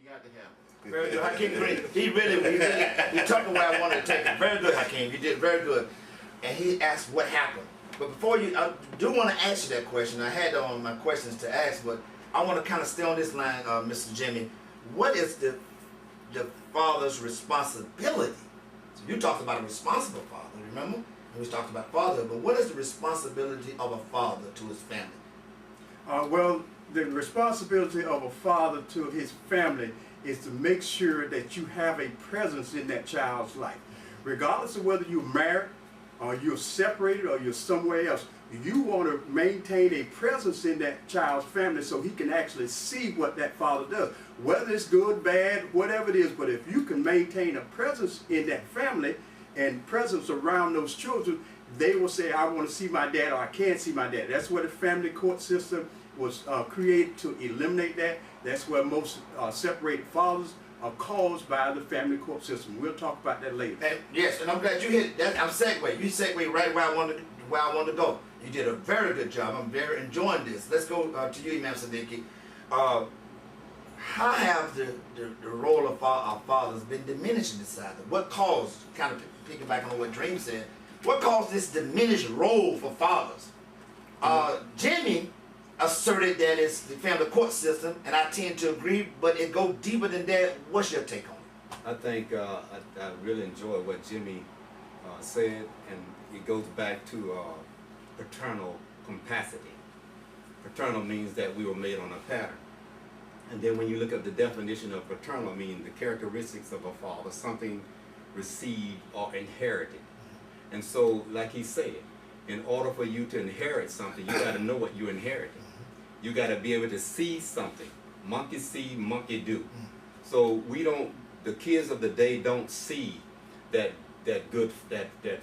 You got to have it. Very good, Hakeem Green. He took me where I wanted to take him. Very good, Hakeem. You did very good. And he asked what happened. But before you, I do want to ask you that question. I had on my questions to ask, but I want to kind of stay on this line, Mr. Jimmy. What is the father's responsibility? So you talked about a responsible father, remember? And we talked about fatherhood, but what is the responsibility of a father to his family? Well, the responsibility of a father to his family is to make sure that you have a presence in that child's life. Regardless of whether you're married, or you're separated, or you're somewhere else, you want to maintain a presence in that child's family so he can actually see what that father does. Whether it's good, bad, whatever it is, but if you can maintain a presence in that family and presence around those children, they will say, I want to see my dad, or I can't see my dad. That's where the family court system was created to eliminate that. That's where most separated fathers are caused by the family court system. We'll talk about that later. And yes, and I'm glad you hit that. I'm segueing. You segued right where I wanted to go. You did a very good job. I'm very enjoying this. Let's go to you, Imam Siddiqui. How have the role of our fathers been diminished in this side? What caused, kind of piggybacking on what Dream said, what caused this diminished role for fathers? Jimmy asserted that it's the family court system, and I tend to agree, but it goes deeper than that. What's your take on it? I think I really enjoy what Jimmy said, and it goes back to paternal capacity. Paternal means that we were made on a pattern. And then when you look at the definition of paternal, I mean the characteristics of a father, something received or inherited. And so, like he said, in order for you to inherit something, you got to know what you inherited. You got to be able to see something. Monkey see, monkey do. So the kids of the day don't see that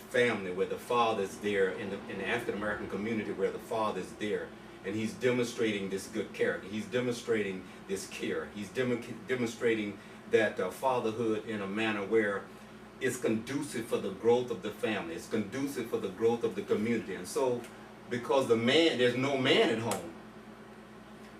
family where the father's there in the African American community, where the father's there, and he's demonstrating this good character. He's demonstrating this care. He's demonstrating that fatherhood in a manner where it's conducive for the growth of the family. It's conducive for the growth of the community. And so, because there's no man at home,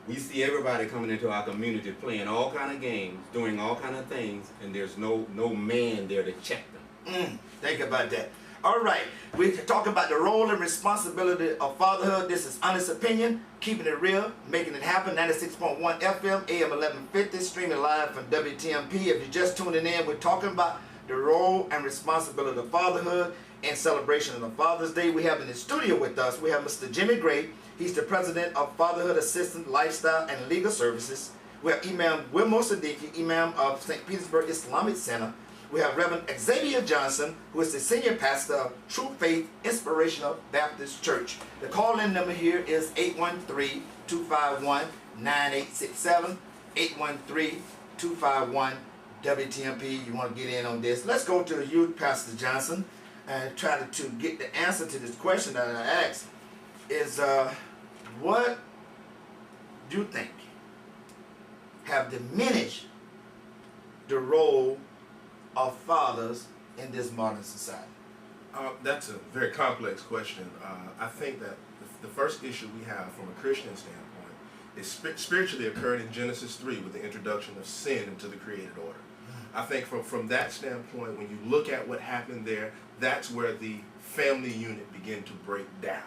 we see everybody coming into our community playing all kind of games, doing all kind of things, and there's no man there to check them. Think about that. All right, we're talking about the role and responsibility of fatherhood. This is Honest Opinion, keeping it real, making it happen. 96.1 FM, AM 1150, streaming live from WTMP. If you're just tuning in, we're talking about the role and responsibility of fatherhood in celebration of Father's Day. We have in the studio with us, we have Mr. Jimmy Gray. He's the president of Fatherhood Assistant Lifestyle and Legal Services. We have Imam Wilmore Siddiqui, Imam of St. Petersburg Islamic Center. We have Reverend Xavier Johnson, who is the senior pastor of True Faith Inspirational Baptist Church. The call-in number here is 813-251-9867, 813-251-WTMP. You want to get in on this. Let's go to you, Pastor Johnson, and try to get the answer to this question that I asked. Is what do you think have diminished the role of fathers in this modern society? That's a very complex question. I think that the first issue we have from a Christian standpoint is spiritually occurred in Genesis 3 with the introduction of sin into the created order. I think from that standpoint, when you look at what happened there, that's where the family unit began to break down.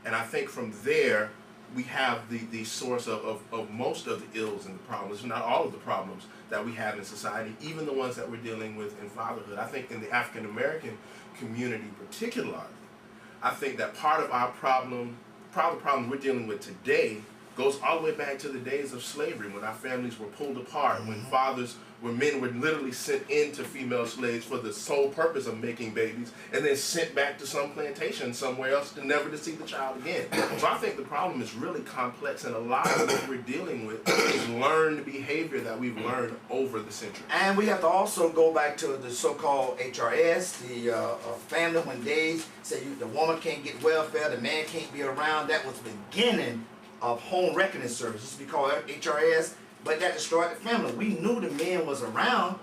And I think from there, we have the source of most of the ills and the problems, not all of the problems that we have in society, even the ones that we're dealing with in fatherhood. I think in the African American community particularly, I think that part of the problem we're dealing with today goes all the way back to the days of slavery, when our families were pulled apart, when men were literally sent into female slaves for the sole purpose of making babies, and then sent back to some plantation somewhere else never to see the child again. So I think the problem is really complex, and a lot of what we're dealing with is learned behavior that we've learned over the centuries. And we have to also go back to the so-called HRS, the family, when they say the woman can't get welfare, the man can't be around. That was the beginning of home reckoning services, we call it HRS, but that destroyed the family. We knew the men was around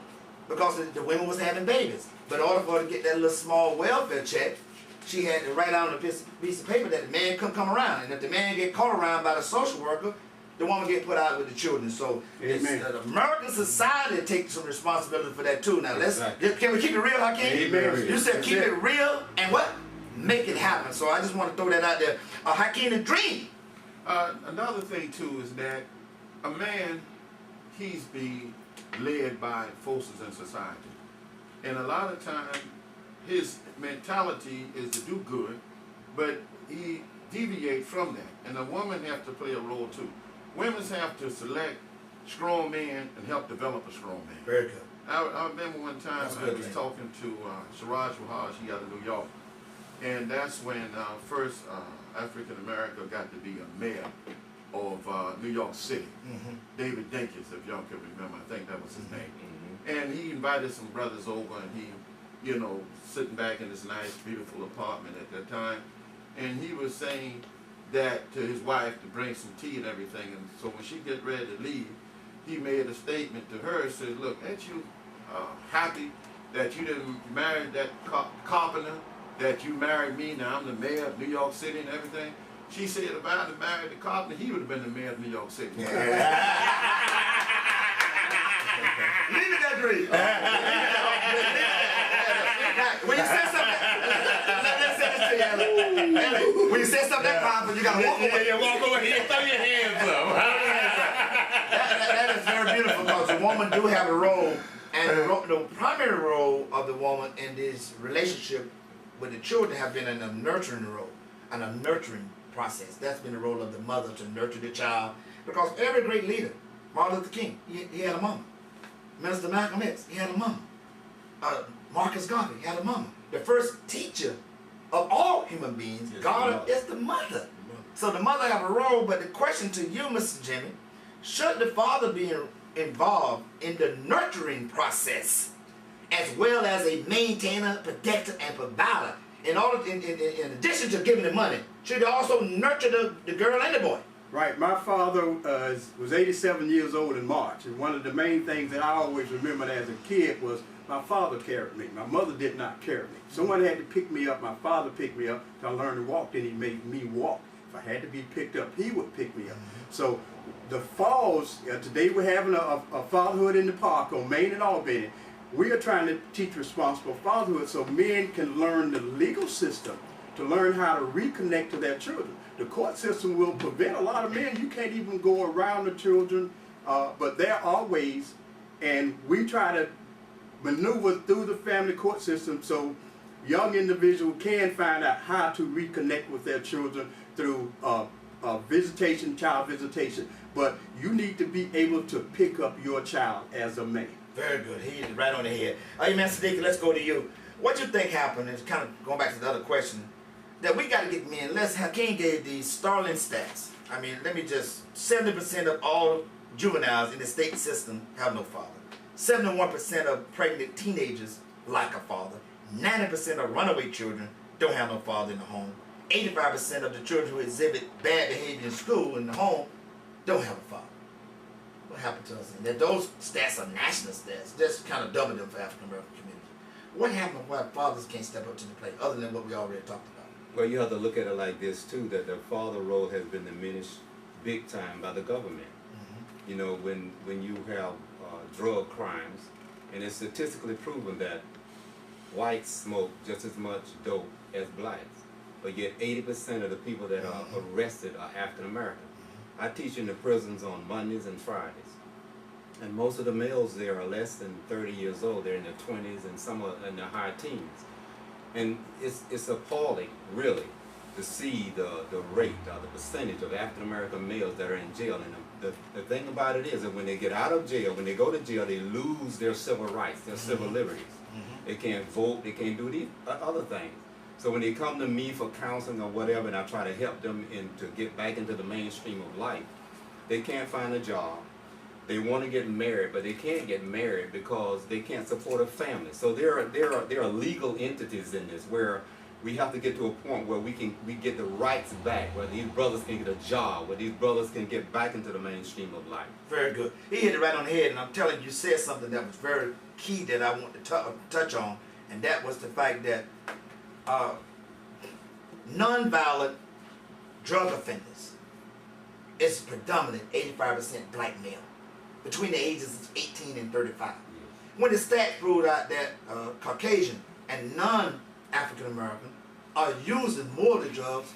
because the women was having babies. But in order for her to get that little small welfare check, she had to write out on a piece of paper that the man couldn't come around. And if the man get caught around by the social worker, the woman get put out with the children. So it's Amen. the American society takes some responsibility for that too. Now Exactly. can we keep it real, Hakeem? Amen. You said That's keep it. it real and what? Make it happen. So I just want to throw that out there. Hakeem, the dream. Another thing too is that a man, he's being led by forces in society, and a lot of time his mentality is to do good, but he deviate from that, and the woman have to play a role too. Women have to select strong men and help develop a strong man. Very good. I remember one time That's I good, was man. talking to Siraj Wahaj, he out of New York, and that's when first African American got to be a mayor of New York City. David Dinkins, if y'all can remember, I think that was his name. And he invited some brothers over, and he, you know, sitting back in this nice, beautiful apartment at that time, and he was saying that to his wife to bring some tea and everything. And so when she get ready to leave, he made a statement to her, said, "Look, ain't you happy that you didn't marry that carpenter, that you married me, now I'm the mayor of New York City and everything?" She said, "If I had married the carpenter, he would have been the mayor of New York City." Leave it that dream. When you say something, let's say this to you, Ellie. When you say something that powerful, you gotta walk away. walk over here, throw your hands up. That is very beautiful because the woman do have a role, and the primary role of the woman in this relationship with the children have been in a nurturing role, and a nurturing process. That's been the role of the mother to nurture the child, because every great leader, Martin Luther King, he had a mama. Minister Malcolm X, he had a mama. Marcus Garvey had a mama. The first teacher of all human beings, Yes, God, the mother. is the mother. So the mother have a role, but the question to you, Mr. Jimmy, should the father be involved in the nurturing process as well as a maintainer, protector, and provider? In addition to giving the money, should he also nurture the girl and the boy? Right. My father was 87 years old in March, and one of the main things that I always remembered as a kid was my father carried me. My mother did not carry me. Someone had to pick me up. My father picked me up till I learned to walk. Then he made me walk. If I had to be picked up, he would pick me up. So the falls, today we're having a fatherhood in the park on Main and Albany. We are trying to teach responsible fatherhood so men can learn the legal system to learn how to reconnect to their children. The court system will prevent a lot of men. You can't even go around the children, but there are ways, and we try to maneuver through the family court system so young individuals can find out how to reconnect with their children through visitation, child visitation. But you need to be able to pick up your child as a man. Very good. He is right on the head. Hey, man, Sadiq, let's go to you. What you think happened is kind of going back to the other question, that we got to get men. Hakeem gave these startling stats. I mean, 70% of all juveniles in the state system have no father. 71% of pregnant teenagers lack a father. 90% of runaway children don't have no father in the home. 85% of the children who exhibit bad behavior in school and the home don't have a father. What happened to us? And those stats are national stats. Just kind of double them for African American community. What happened why fathers can't step up to the plate other than what we already talked about? Well, you have to look at it like this too, that the father role has been diminished big time by the government. You know, when you have drug crimes, and it's statistically proven that whites smoke just as much dope as blacks, but yet 80% of the people that are arrested are African American. I teach in the prisons on Mondays and Fridays, and most of the males there are less than 30 years old. They're in their 20s and some are in their high teens. And it's appalling, really, to see the rate or the percentage of African American males that are in jail. And the thing about it is that when they get out of jail, when they go to jail, they lose their civil rights, their civil liberties. They can't vote, they can't do these other things. So when they come to me for counseling or whatever, and I try to help them to get back into the mainstream of life, they can't find a job. They want to get married, but they can't get married because they can't support a family. So there are legal entities in this where we have to get to a point where we get the rights back, where these brothers can get a job, where these brothers can get back into the mainstream of life. Very good. He hit it right on the head, and I'm telling you, you said something that was very key that I want to touch on, and that was the fact that non-violent drug offenders it's predominant 85% black male between the ages of 18 and 35. When the stats proved out that Caucasian and non-African American are using more of the drugs,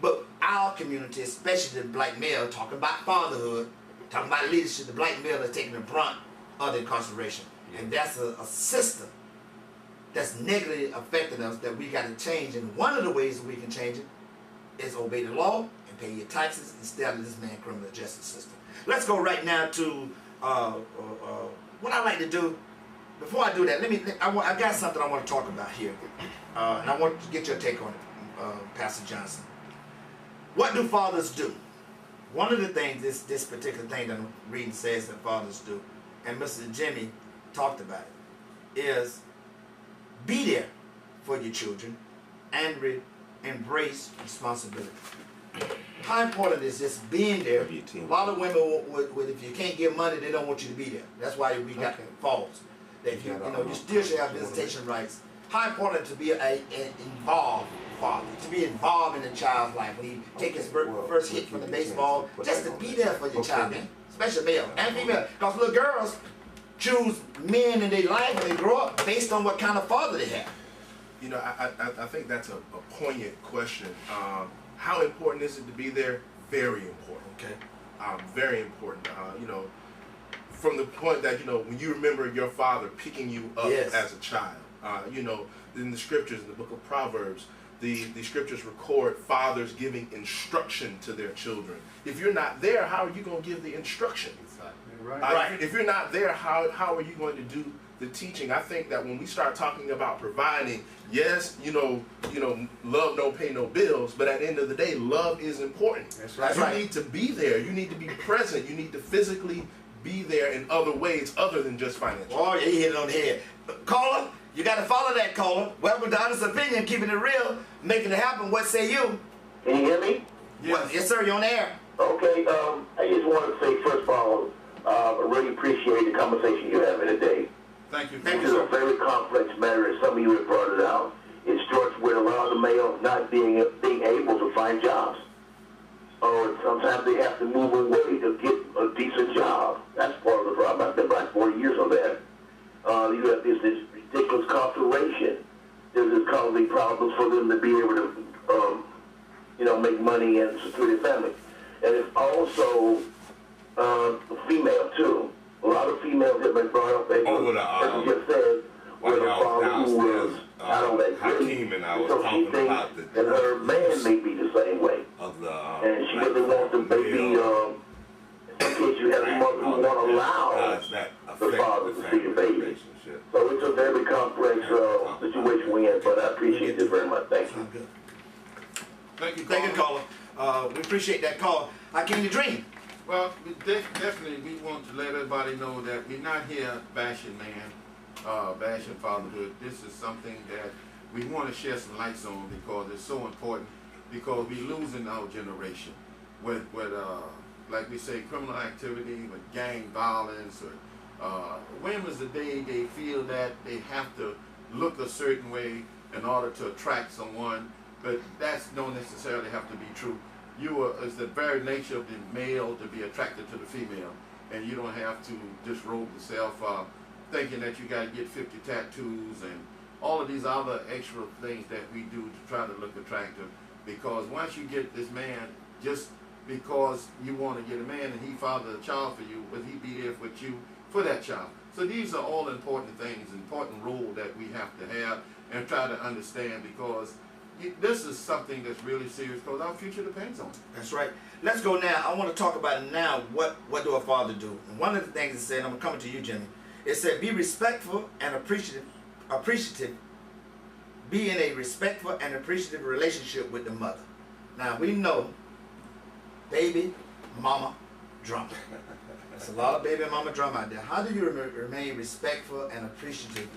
but our community, especially the black male, talking about fatherhood, talking about leadership, the black male is taking the brunt of the incarceration. And that's a system that's negatively affecting us that we got to change. And one of the ways we can change it is obey the law and pay your taxes instead of this man criminal justice system. Let's go right now to what I like to do. Before I do that, I got something I want to talk about here, and I want to get your take on it, Pastor Johnson. What do fathers do? One of the things this particular thing that I'm reading says that fathers do, and Mr. Jimmy talked about it, is be there for your children and embrace responsibility. How important is just being there? A lot of women would, if you can't give money, they don't want you to be there. That's why we got falls. That if you still should have visitation rights. How important to be an involved father, to be involved in a child's life when he take his first hit from the baseball, just to be there for your child, man, especially male and female. Because little girls choose men in their life when they grow up based on what kind of father they have. You know, I think that's a poignant question. How important is it to be there? Very important. Okay. Very important. You know, from the point that, you know, when you remember your father picking you up as a child, you know, in the scriptures, in the book of Proverbs, the scriptures record fathers giving instruction to their children. If you're not there, how are you going to give the instruction? Right. If you're not there, how are you going to do the teaching? I think that when we start talking about providing, yes, you know, love don't pay no bills, but at the end of the day, love is important. That's right. You need to be there. You need to be present. You need to physically be there in other ways other than just financial. Oh, yeah, he hit it on the head. Caller, you got to follow that caller. Welcome to Honest Opinion, keeping it real, making it happen. What say you? Can you hear me? Yes, sir, you're on the air. Okay, I just want to say, first of all, I really appreciate the conversation you're having today. Thank you. This is a very complex matter, and some of you have brought it out. It starts with a lot of the males not being able to find jobs. Or sometimes they have to move away to get a decent job. That's part of the problem. I spent about 40 years on that. You have this ridiculous incarceration. There's this costly problems for them to be able to, make money and secure their family. And it's also female too. A lot of females have been brought up, as you just said, with a father who was out on that Hakeem and I was so talking she thinks about that her man may be the same way. Of the, and she doesn't want the baby, in case you have a mother who won't allow the father to see the baby. So it's a very complex situation we're in, but I appreciate this very much. Thank you. Good. Thank you, Thank you, caller. We appreciate that call. Hakeem the Dream. Well, definitely we want to let everybody know that we're not here bashing man, bashing fatherhood. This is something that we want to shed some lights on because it's so important, because we're losing our generation with like we say, criminal activity, with gang violence, or women's today, they feel that they have to look a certain way in order to attract someone, but that's don't necessarily have to be true. It's the very nature of the male to be attracted to the female, and you don't have to disrobe yourself thinking that you got to get 50 tattoos and all of these other extra things that we do to try to look attractive. Because once you get this man, just because you want to get a man and he fathered a child for you, will he be there with you for that child? So these are all important things, important role that we have to have and try to understand, because this is something that's really serious because our future depends on it. That's right. Let's go now. I want to talk about now what do a father do. And one of the things it said, I'm coming to you, Jimmy. It said be respectful and appreciative. Be in a respectful and appreciative relationship with the mother. Now we know baby mama drama. There's a lot of baby mama drama out there. How do you remain respectful and appreciative